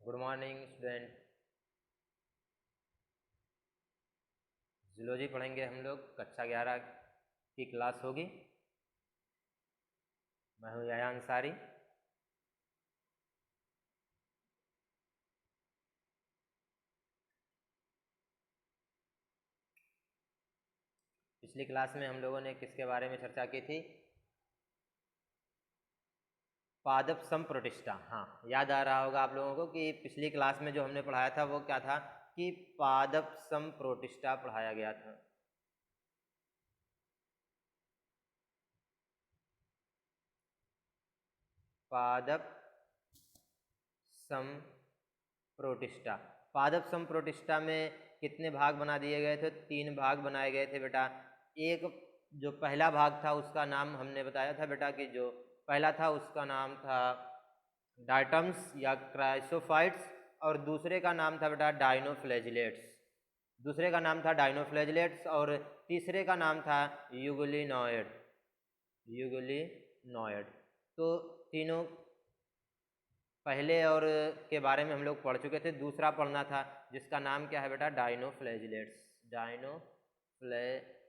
Good morning student. Zoology पढ़ेंगे हम लोग, कक्षा 11 की क्लास होगी। मैं हूँ याया अंसारी। पिछली क्लास में हम लोगों ने किसके बारे में चर्चा की थी? पादप संप्रोटिस्टा। हाँ, याद आ रहा होगा आप लोगों को कि पिछली क्लास में जो हमने पढ़ाया था वो क्या था कि पादप संप्रोटिस्टा पढ़ाया गया था। पादप संप्रोटिस्टा। पादप संप्रोटिस्टा में कितने भाग बना दिए गए थे? 3 भाग बनाए गए थे बेटा। एक जो पहला भाग था उसका नाम हमने बताया था बेटा कि जो पहला था उसका नाम था डायटम्स या क्राइसोफाइट्स, और दूसरे का नाम था बेटा डायनोफ्लैजिलेट्स। दूसरे का नाम था डायनोफ्लैजिलेट्स और तीसरे का नाम था यूगुलिनॉइड। यूगुलिनॉइड। तो तीनों पहले और के बारे में हम लोग पढ़ चुके थे। दूसरा पढ़ना था जिसका नाम क्या है बेटा? डायनोफ्लैजिलेट्स। डायनोफ्लैजिलेट्स।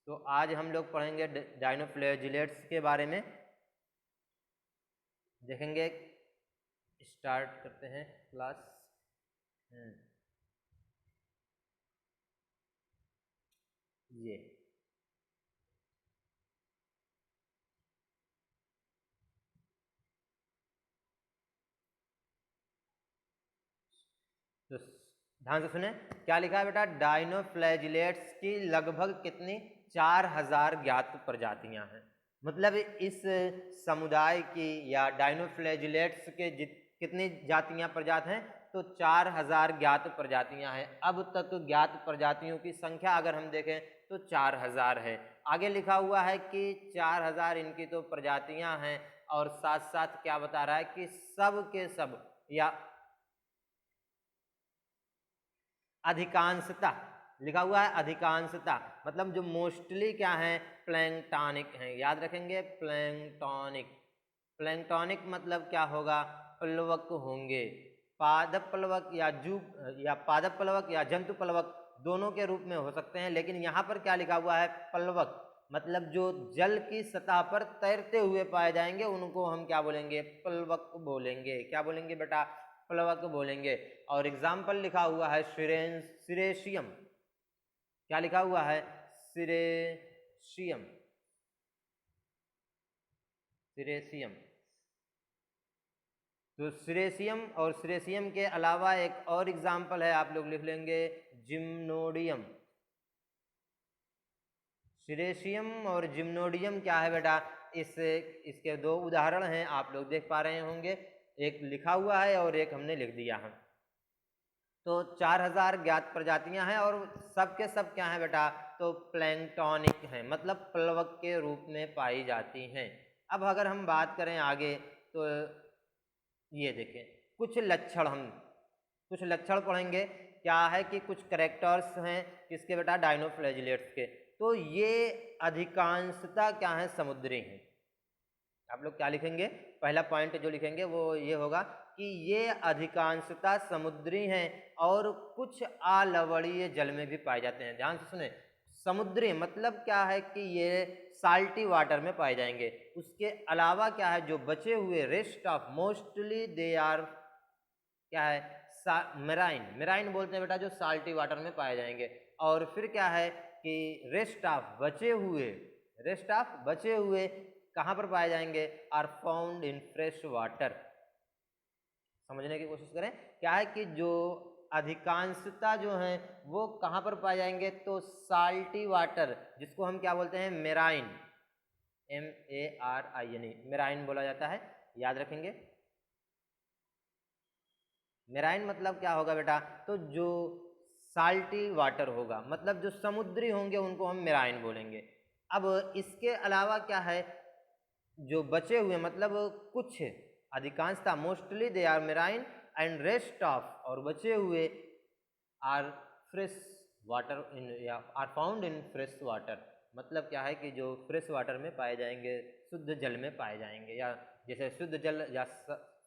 तो आज हम लोग पढ़ेंगे डायनोफ्लैजिलेट्स के बारे में, देखेंगे। स्टार्ट करते हैं क्लास। ये तो ध्यान से सुने क्या लिखा है बेटा। डायनोफ्लैजिलेट्स की लगभग कितनी 4000 ज्ञात प्रजातियां हैं। मतलब इस समुदाय की या डायनोफ्लैजिलेट्स के कितनी जातियां प्रजात हैं? तो 4000 ज्ञात प्रजातियां हैं। अब तक ज्ञात प्रजातियों की संख्या अगर हम देखें तो 4000 है। आगे लिखा हुआ है कि 4000 इनकी तो प्रजातियां हैं, और साथ साथ क्या बता रहा है कि सब के सब या अधिकांशता लिखा हुआ है। अधिकांशता मतलब जो मोस्टली क्या है? प्लैंक्टॉनिक हैं। याद रखेंगे, प्लैंक्टॉनिक। प्लैंक्टॉनिक मतलब क्या होगा? प्लवक होंगे। पादप प्लवक या पादप प्लवक या जंतु प्लवक दोनों के रूप में हो सकते हैं, लेकिन यहाँ पर क्या लिखा हुआ है? प्लवक। मतलब जो जल की सतह पर तैरते हुए पाए जाएंगे उनको हम क्या बोलेंगे? प्लवक बोलेंगे। क्या बोलेंगे बेटा? प्लवक बोलेंगे। और एग्जाम्पल लिखा हुआ है सिरेशियम। क्या लिखा हुआ है? सिरेशियम। सिरेशियम। तो सिरेशियम और सिरेशियम के अलावा एक और एग्जाम्पल है, आप लोग लिख लेंगे, जिम्नोडियम। सिरेशियम और जिम्नोडियम क्या है बेटा? इसके 2 उदाहरण हैं, आप लोग देख पा रहे होंगे। एक लिखा हुआ है और एक हमने लिख दिया है। तो 4000 ज्ञात प्रजातियां हैं और सब के सब क्या है बेटा? तो प्लैंक्टॉनिक हैं, मतलब प्लवक के रूप में पाई जाती हैं। अब अगर हम बात करें आगे तो ये देखें कुछ लक्षण पढ़ेंगे। क्या है कि कुछ करेक्टर्स हैं किसके बेटा? डायनोफ्लैजिलेट्स के। तो ये अधिकांशता क्या है? समुद्री हैं। आप लोग क्या लिखेंगे? पहला पॉइंट जो लिखेंगे वो ये होगा कि ये अधिकांशता समुद्री हैं और कुछ अलवणीय जल में भी पाए जाते हैं। ध्यान से सुने, समुद्री मतलब क्या है कि ये साल्टी वाटर में पाए जाएंगे। उसके अलावा क्या है? जो बचे हुए rest of mostly they are क्या है? मेराइन। मेराइन बोलते हैं बेटा जो साल्टी वाटर में पाए जाएंगे। और फिर क्या है कि रेस्ट ऑफ बचे हुए कहाँ पर पाए जाएंगे? Are found in fresh water. समझने की कोशिश करें। क्या है कि जो अधिकांशता जो है वो कहाँ पर पाए जाएंगे? तो साल्टी वाटर, जिसको हम क्या बोलते हैं? मेराइन। MARINE, मेराइन बोला जाता है। याद रखेंगे। मेराइन मतलब क्या होगा बेटा? तो जो साल्टी वाटर होगा, मतलब जो समुद्री होंगे उनको हम मेराइन बोलेंगे। अब इसके अलावा क्या है? जो बचे हुए मतलब कुछ, अधिकांशता mostly they are marine and rest of, और बचे हुए आर फ्रेश वाटर इन या are found in fresh water. मतलब क्या है कि जो फ्रेश वाटर में पाए जाएंगे, शुद्ध जल में पाए जाएंगे, या जैसे शुद्ध जल या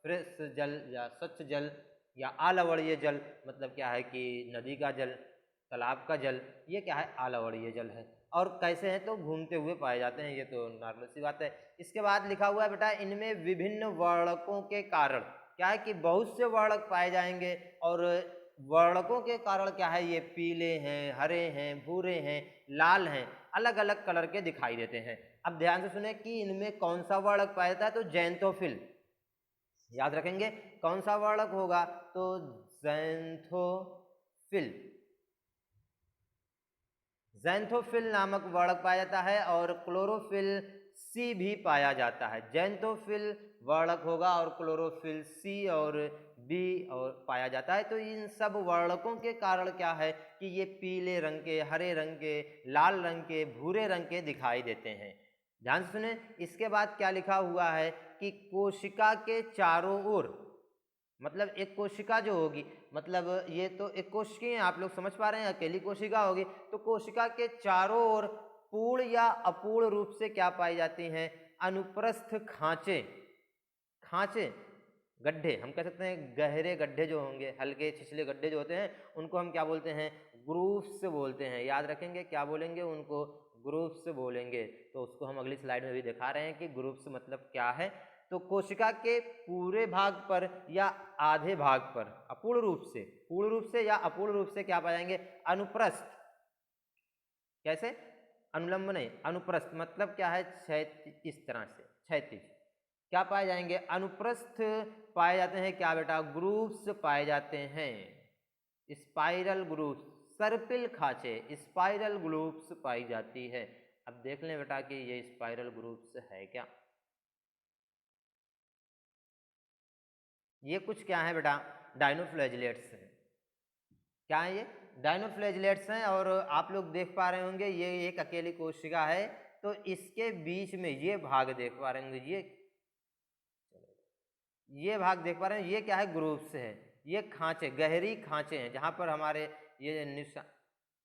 फ्रेश जल या स्वच्छ जल या आलवणीय जल, मतलब क्या है कि नदी का जल, तालाब का जल, ये क्या है आलवणीय जल है। और कैसे हैं तो घूमते हुए पाए जाते हैं, ये तो नॉर्मल सी बात है। इसके बाद लिखा हुआ है बेटा इनमें विभिन्न वर्णकों के कारण, क्या है कि बहुत से वर्णक पाए जाएंगे और वर्णकों के कारण क्या है ये पीले हैं, हरे हैं, भूरे हैं, लाल हैं, अलग अलग कलर के दिखाई देते हैं। अब ध्यान से सुने कि इनमें कौन सा वर्णक पाया जाता है, तो ज़ैंथोफिल, याद रखेंगे कौन सा वर्णक होगा, तो ज़ैंथोफिल, ज़ैंथोफिल नामक वर्णक पाया जाता है और क्लोरोफिल सी भी पाया जाता है। ज़ैंथोफिल वर्णक होगा और क्लोरोफिल सी और बी और पाया जाता है। तो इन सब वर्णकों के कारण क्या है कि ये पीले रंग के, हरे रंग के, लाल रंग के, भूरे रंग के दिखाई देते हैं। ध्यान से सुने। इसके बाद क्या लिखा हुआ है कि कोशिका के चारों ओर, मतलब एक कोशिका जो होगी, मतलब ये तो एक कोशिका है, आप लोग समझ पा रहे हैं, अकेली कोशिका होगी, तो कोशिका के चारों ओर पूर्ण या अपूर्ण रूप से क्या पाई जाती हैं, अनुप्रस्थ खांचे, खांचे गड्ढे, हम कह सकते हैं गहरे गड्ढे जो होंगे, हल्के छिछले गड्ढे जो होते हैं, उनको हम क्या बोलते हैं, ग्रूव्स बोलते हैं। याद रखेंगे क्या बोलेंगे उनको, ग्रूव्स बोलेंगे। तो उसको हम अगली स्लाइड में भी दिखा रहे हैं कि ग्रूव्स मतलब क्या है। तो कोशिका के पूरे भाग पर या आधे भाग पर अपूर्ण रूप से, पूर्ण रूप से या अपूर्ण रूप से क्या पाएंगे, अनुप्रस्थ, कैसे, अनुलंब नहीं, अनुप्रस्थ मतलब क्या है, क्षैतिज, इस तरह से क्षैतिज क्या पाए जाएंगे, अनुप्रस्थ पाए जाते हैं, क्या बेटा, ग्रूव्स पाए जाते हैं, स्पाइरल ग्रूव्स, सर्पिल खांचे, स्पाइरल ग्रूव्स पाई जाती है। अब देख लें बेटा कि ये स्पाइरल ग्रूव्स है क्या। ये कुछ क्या है बेटा, डायनोफ्लैजिलेट्स हैं। क्या है ये, डायनोफ्लैजिलेट्स हैं। और आप लोग देख पा रहे होंगे ये एक अकेली कोशिका है, तो इसके बीच में ये भाग देख पा रहे होंगे, ये भाग देख पा रहे हैं, ये क्या है, ग्रूव्स है। ये खांचे, गहरी खांचे हैं, जहाँ पर हमारे ये निशान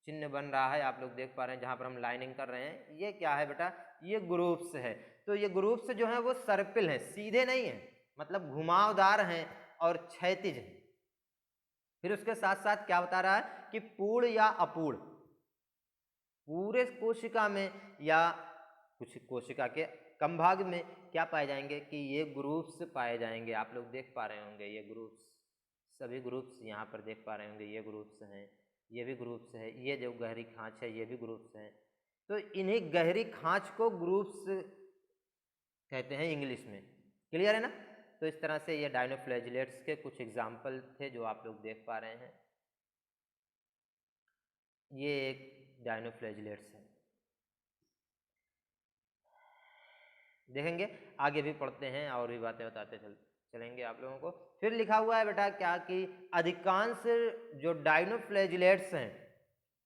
चिन्ह बन रहा है, आप लोग देख पा रहे हैं, जहाँ पर हम लाइनिंग कर रहे हैं, ये क्या है बेटा, ये ग्रूव्स है। तो ये ग्रूव्स जो है वो सर्पिल है, सीधे नहीं है, मतलब घुमावदार हैं और क्षैतिज हैं। फिर उसके साथ साथ क्या बता रहा है कि पूर्ण या अपूर्ण, पूरे कोशिका में या कुछ कोशिका के कम भाग में क्या पाए जाएंगे कि ये ग्रुप्स पाए जाएंगे। आप लोग देख पा रहे होंगे ये ग्रुप्स, सभी ग्रुप्स यहाँ पर देख पा रहे होंगे, ये ग्रुप्स हैं, ये भी ग्रुप्स है, ये जो गहरी खांच है ये भी ग्रुप्स हैं। तो इन्हीं गहरी खांच को ग्रुप्स कहते हैं इंग्लिश में। क्लियर है ना। तो इस तरह से ये डायनोफ्लैजिलेट्स के कुछ एग्जाम्पल थे जो आप लोग देख पा रहे हैं। ये एक डायनोफ्लैजिलेट्स है। देखेंगे आगे भी पढ़ते हैं और भी बातें बताते चलेंगे आप लोगों को। फिर लिखा हुआ है बेटा क्या कि अधिकांश जो डायनोफ्लैजिलेट्स हैं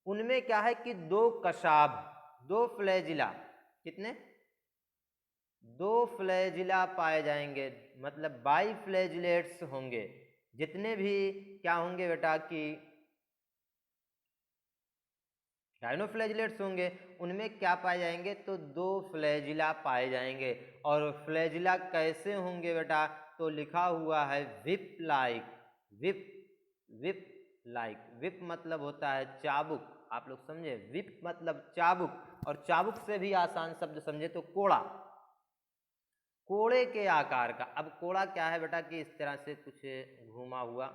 उनमें क्या है कि दो कशाभ, दो फ्लैजिला, कितने, दो फ्लैजिला पाए जाएंगे, मतलब बाई फ्लैजिलेट्स होंगे। जितने भी क्या होंगे बेटा कि डायनोफ्लैजिलेट्स होंगे उनमें क्या पाए जाएंगे, तो दो फ्लैजिला पाए जाएंगे। और फ्लैजिला कैसे होंगे बेटा, तो लिखा हुआ है whip like, whip, whip like, whip मतलब होता है चाबुक, आप लोग समझे, विप मतलब चाबुक, और चाबुक से भी आसान शब्द समझे तो कोड़ा, कोड़े के आकार का। अब कोड़ा क्या है बेटा कि इस तरह से कुछ घूमा हुआ,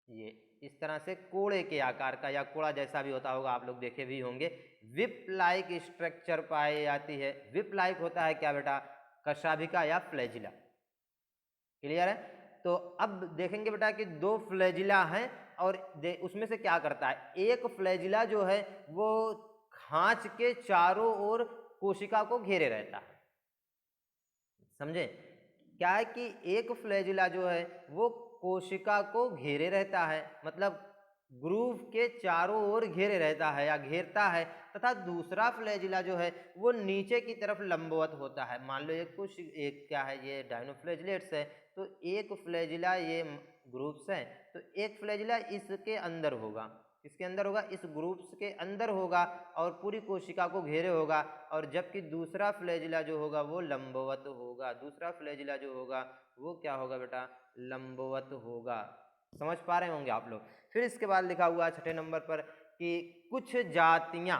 ये इस तरह से कोड़े के आकार का या कोड़ा जैसा भी होता होगा, आप लोग देखे भी होंगे। विप लाइक स्ट्रक्चर पाई जाती है। विप लाइक होता है क्या बेटा, कशाभिका या फ्लैजिला। क्लियर है। तो अब देखेंगे बेटा कि दो फ्लैजिला हैं और उसमें से क्या करता है, एक फ्लैजिला जो है वो खांच के चारों ओर कोशिका को घेरे रहता है। समझे, क्या है कि एक फ्लैजिला जो है वो कोशिका को घेरे रहता है, मतलब ग्रूव के चारों ओर घेरे रहता है या घेरता है, तथा दूसरा फ्लैजिला जो है वो नीचे की तरफ लंबवत होता है। मान लो एक क्या है, ये डायनोफ्लैजिलेट्स है, तो एक फ्लैजिला ये ग्रूव्स है, तो एक फ्लैजिला इसके अंदर होगा, किसके अंदर होगा, इस ग्रुप्स के अंदर होगा और पूरी कोशिका को घेरे होगा, और जबकि दूसरा फ्लैजिला जो होगा वो लंबवत होगा, दूसरा फ्लैजिला जो होगा वो क्या होगा बेटा, लंबवत होगा। समझ पा रहे होंगे आप लोग। फिर इसके बाद लिखा हुआ है 6 नंबर पर कि कुछ जातियां,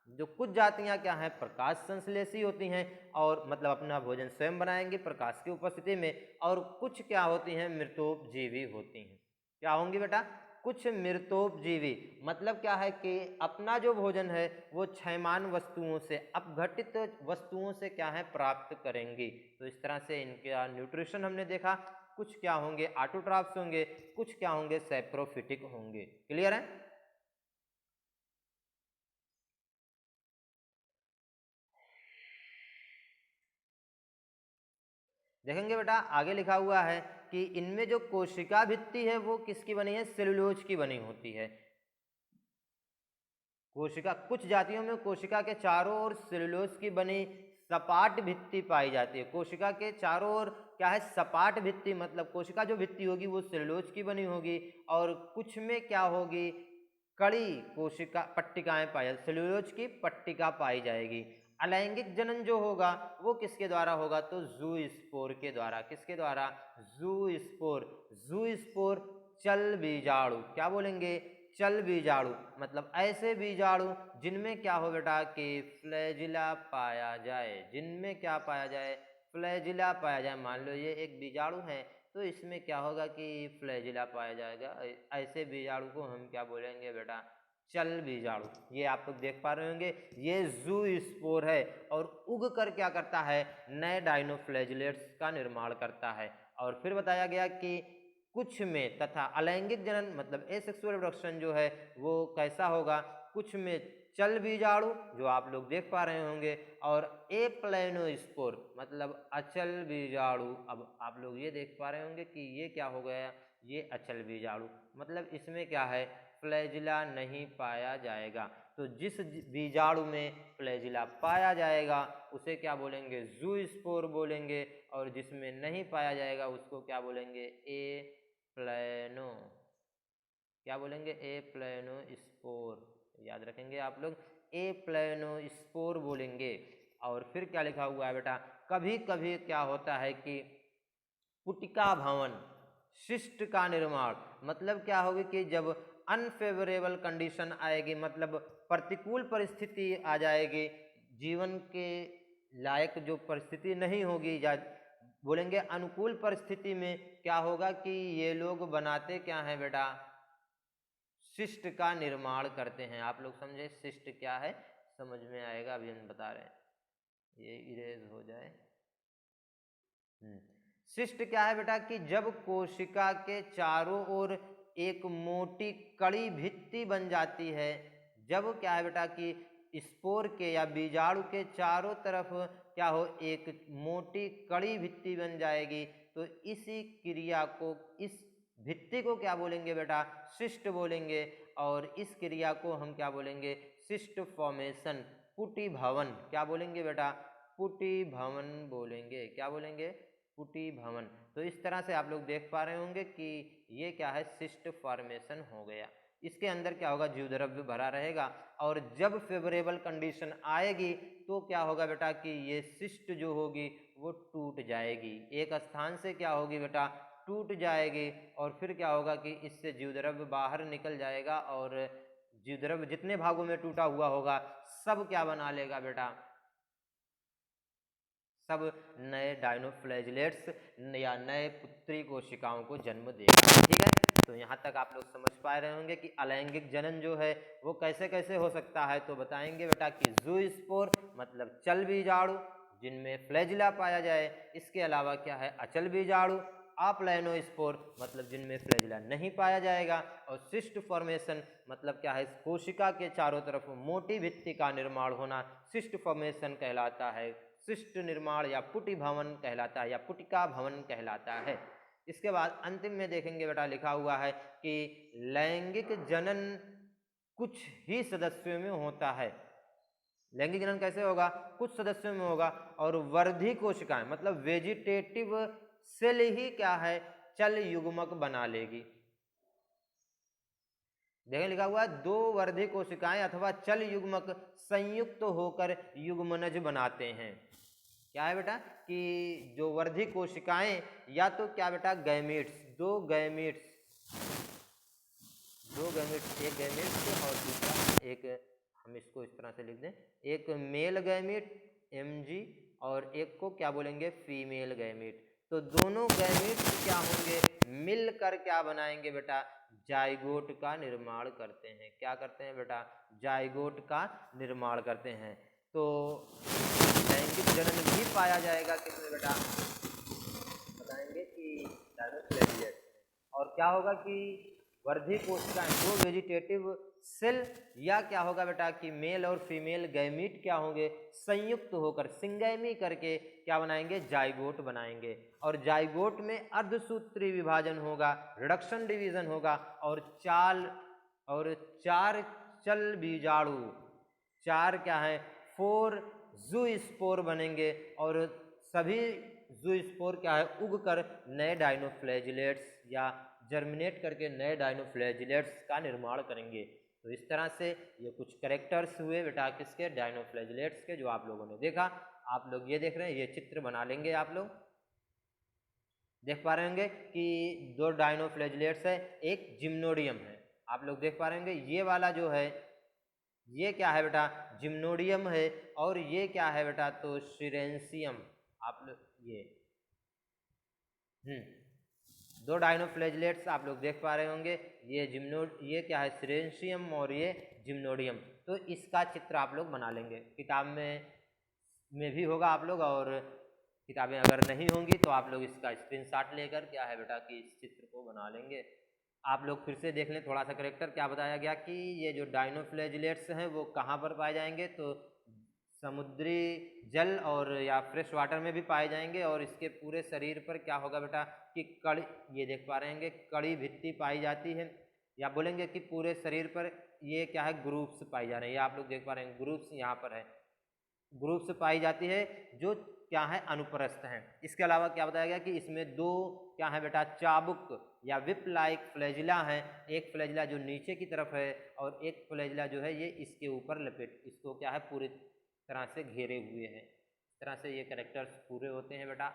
जो कुछ जातियां क्या हैं, प्रकाश संश्लेषी होती हैं और मतलब अपना भोजन स्वयं बनाएंगी प्रकाश की उपस्थिति में, और कुछ क्या होती हैं, मृतोपजीवी होती हैं। क्या होंगी बेटा, कुछ मृतोपजीवी, मतलब क्या है कि अपना जो भोजन है वो क्षयमान वस्तुओं से, अपघटित वस्तुओं से क्या है, प्राप्त करेंगी। तो इस तरह से इनका न्यूट्रिशन हमने देखा। कुछ क्या होंगे, ऑटोट्रॉफ्स होंगे, कुछ क्या होंगे, सैप्रोफिटिक होंगे। क्लियर है। देखेंगे बेटा आगे लिखा हुआ है कि इनमें जो कोशिका भित्ति है वो किसकी बनी है, सेलुलोज की बनी होती है। कोशिका, कुछ जातियों में कोशिका के चारों ओर सेलुलोज की बनी सपाट भित्ति पाई जाती है। कोशिका के चारों ओर क्या है, सपाट भित्ति, मतलब कोशिका जो भित्ति होगी वो सेलुलोज की बनी होगी, और कुछ में क्या होगी, कड़ी कोशिका पट्टिकाएं पाई, सेलुलोज की पट्टिका पाई जाएगी। अलैंगिक जनन जो होगा वो किसके द्वारा होगा, तो ज़ूस्पोर के द्वारा। किसके द्वारा, ज़ूस्पोर। ज़ूस्पोर चल बीजाणु, क्या बोलेंगे, चल बीजाणु, मतलब ऐसे बीजाणु जिनमें क्या हो बेटा कि फ्लैजिला पाया जाए, जिनमें क्या पाया जाए, फ्लैजिला पाया जाए। मान लो ये एक बीजाणु है तो इसमें क्या होगा कि फ्लैजिला पाया जाएगा। ऐसे बीजाणु को हम क्या बोलेंगे बेटा, चल बीजाणु। ये आप लोग देख पा रहे होंगे, ये ज़ूस्पोर है और उग कर क्या करता है, नए डायनोफ्लैजिलेट्स का निर्माण करता है। और फिर बताया गया कि कुछ में तथा अलैंगिक जनन मतलब एसेक्सुअल रिप्रोडक्शन जो है वो कैसा होगा, कुछ में चल बीजाणु जो आप लोग देख पा रहे होंगे, और एप्लेनोस्पोर मतलब अचल बीजाणु। अब आप लोग ये देख पा रहे होंगे कि ये क्या हो गया, ये अचल बीजाणु, मतलब इसमें क्या है, फ्लैजिला नहीं पाया जाएगा। तो जिस बीजाणु में फ्लैजिला पाया जाएगा उसे क्या बोलेंगे, ज़ूस्पोर बोलेंगे, और जिसमें नहीं पाया जाएगा उसको क्या बोलेंगे, एप्लेनो, क्या बोलेंगे, एप्लेनोस्पोर। याद रखेंगे आप लोग, एप्लेनोस्पोर बोलेंगे। और फिर क्या लिखा हुआ है बेटा, कभी कभी क्या होता है कि पुटिका भवन, शिष्ट का निर्माण, मतलब क्या होगी कि जब अनफेवरेबल कंडीशन आएगी, मतलब प्रतिकूल परिस्थिति आ जाएगी, जीवन के लायक जो परिस्थिति नहीं होगी, या बोलेंगे अनुकूल परिस्थिति में क्या होगा कि ये लोग बनाते क्या हैं बेटा, शिष्ट का निर्माण करते हैं। आप लोग समझे शिष्ट क्या है, समझ में आएगा, अभी हम बता रहे हैं, ये इरेज हो जाए। शिष्ट क्या है बेटा कि जब कोशिका के चारों ओर एक मोटी कड़ी भित्ति बन जाती है, जब क्या है बेटा कि स्पोर के या बीजाणु के चारों तरफ क्या हो, एक मोटी कड़ी भित्ति बन जाएगी, तो इसी क्रिया को, इस भित्ति को क्या बोलेंगे बेटा, शिष्ट बोलेंगे। और इस क्रिया को हम क्या बोलेंगे, शिष्ट फॉर्मेशन, पुटी भवन। क्या बोलेंगे बेटा, पुटी भवन बोलेंगे। क्या बोलेंगे, पुटी भवन। तो इस तरह से आप लोग देख पा रहे होंगे कि ये क्या है, शिष्ट फॉर्मेशन हो गया। इसके अंदर क्या होगा, जीवद्रव्य भरा रहेगा, और जब फेवरेबल कंडीशन आएगी तो क्या होगा बेटा कि ये शिष्ट जो होगी वो टूट जाएगी, एक स्थान से क्या होगी बेटा, टूट जाएगी। और फिर क्या होगा कि इससे जीवद्रव्य बाहर निकल जाएगा, और जीवद्रव्य जितने भागों में टूटा हुआ होगा सब क्या बना लेगा बेटा, सब नए डायनोफ्लैजिलेट्स या नए पुत्री कोशिकाओं को जन्म देगा। ठीक है, तो यहाँ तक आप लोग समझ पा रहे होंगे कि अलैंगिक जनन जो है वो कैसे कैसे हो सकता है। तो बताएंगे बेटा कि ज़ूस्पोर मतलब चल बीजाणु जिनमें फ्लैजिला पाया जाए, इसके अलावा क्या है, अचल बीजाणु, अप्लेनोस्पोर मतलब जिनमें फ्लैजिला नहीं पाया जाएगा, और सिस्ट फॉर्मेशन मतलब क्या है, कोशिका के चारों तरफ मोटी भित्ति का निर्माण होना सिस्ट फॉर्मेशन कहलाता है, शिष्ट निर्माण या पुटी भवन कहलाता है, या पुटिका भवन कहलाता है। इसके बाद अंतिम में देखेंगे बेटा लिखा हुआ है कि लैंगिक जनन कुछ ही सदस्यों में होता है। लैंगिक जनन कैसे होगा, कुछ सदस्यों में होगा, और वर्धी कोशिकाएं मतलब वेजिटेटिव सेल ही क्या है, चल युग्मक बना लेगी। देखें लिखा हुआ है, 2 वर्धी कोशिकाएं अथवा चल युग्मक संयुक्त होकर युग्मनज बनाते हैं। क्या है बेटा कि जो वर्धी कोशिकाएं या तो क्या बेटा गैमीट्स, दो गैमीट्स, एक गैमीट्स और दूसरा एक, हम इसको इस तरह से लिख दें, एक मेल गैमीट Mg और एक को क्या बोलेंगे फीमेल गैमीट। तो दोनों गैमीट्स क्या होंगे, मिलकर क्या बनाएंगे बेटा, जाइगोट का निर्माण करते हैं। क्या करते हैं बेटा, जाइगोट का निर्माण करते हैं। तो लैंगिक जनन भी पाया जाएगा किसमें बेटा, बताएंगे कि डायनोफ्लेजिलेट्स। और क्या होगा कि वर्धी कोशिकाएं, दो वेजिटेटिव सेल या क्या होगा बेटा कि मेल और फीमेल गैमीट क्या होंगे, संयुक्त होकर सिंगैमी करके क्या बनाएंगे, जाइगोट बनाएंगे। और जाइगोट में अर्धसूत्री विभाजन होगा, रिडक्शन डिवीजन होगा और चार चल बीजाणु, 4 क्या है 4 ज़ूस्पोर बनेंगे और सभी ज़ूस्पोर क्या है उगकर नए डायनोफ्लैजिलेट्स या जर्मिनेट करके नए डायनोफ्लैजिलेट्स का निर्माण करेंगे। तो इस तरह से ये कुछ कैरेक्टर्स हुए बेटा किसके, डायनोफ्लैजिलेट्स के, जो आप लोगों ने देखा। आप लोग ये देख रहे हैं, ये चित्र बना लेंगे, आप लोग देख पा रहे होंगे कि 2 डायनोफ्लैजिलेट्स है, एक जिम्नोडियम है। आप लोग देख पा रहे होंगे ये वाला जो है ये क्या है बेटा, जिम्नोडियम है और ये क्या है बेटा, तो सीरेंशियम। आप लोग ये 2 डायनोफ्लैजिलेट्स आप लोग देख पा रहे होंगे, ये क्या है सीरेंशियम और ये जिम्नोडियम। तो इसका चित्र आप लोग बना लेंगे, किताब में भी होगा आप लोग, और किताबें अगर नहीं होंगी तो आप लोग इसका स्क्रीनशॉट लेकर क्या है बेटा कि इस चित्र को बना लेंगे। आप लोग फिर से देख लें थोड़ा सा करेक्टर क्या बताया गया कि ये जो डायनोफ्लैजिलेट्स हैं वो कहाँ पर पाए जाएंगे, तो समुद्री जल और या फ्रेश वाटर में भी पाए जाएंगे। और इसके पूरे शरीर पर क्या होगा बेटा कि कड़ी, ये देख पा रहे हैं कड़ी भित्ति पाई जाती है, या बोलेंगे कि पूरे शरीर पर ये क्या है ग्रुप्स पाई जा रहे हैं। ये आप लोग देख पा रहे हैं ग्रुप्स यहाँ पर है, ग्रुप्स पाई जाती है जो क्या है अनुप्रस्थ हैं। इसके अलावा क्या बताया गया कि इसमें 2 क्या है बेटा चाबुक या विप लाइक फ्लैजिला है, एक फ्लैजिला जो नीचे की तरफ है और एक फ्लैजिला जो है ये इसके ऊपर लपेट, इसको क्या है पूरी तरह से घेरे हुए हैं। इस तरह से ये कैरेक्टर्स पूरे होते हैं बेटा।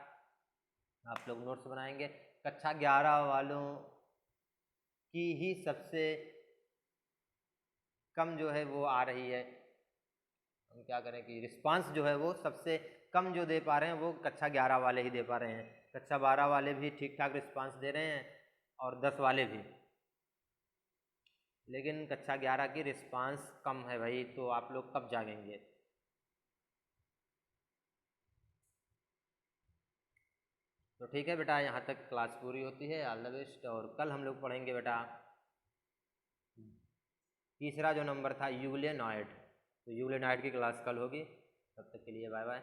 आप लोग नोट्स बनाएंगे। कक्षा 11 वालों की ही सबसे कम जो है वो आ रही है, हम क्या करें कि रिस्पांस जो है वो सबसे कम जो दे पा रहे हैं वो कक्षा 11 वाले ही दे पा रहे हैं। कक्षा 12 वाले भी ठीक ठाक रिस्पांस दे रहे हैं और 10 वाले भी, लेकिन कक्षा 11 की रिस्पांस कम है भाई, तो आप लोग कब जागेंगे। तो ठीक है बेटा, यहाँ तक क्लास पूरी होती है। All the best. और कल हम लोग पढ़ेंगे बेटा तीसरा जो नंबर था यूग्लियनॉइड, तो यूग्लियनॉइड की क्लास कल होगी। तब तक के लिए बाय बाय।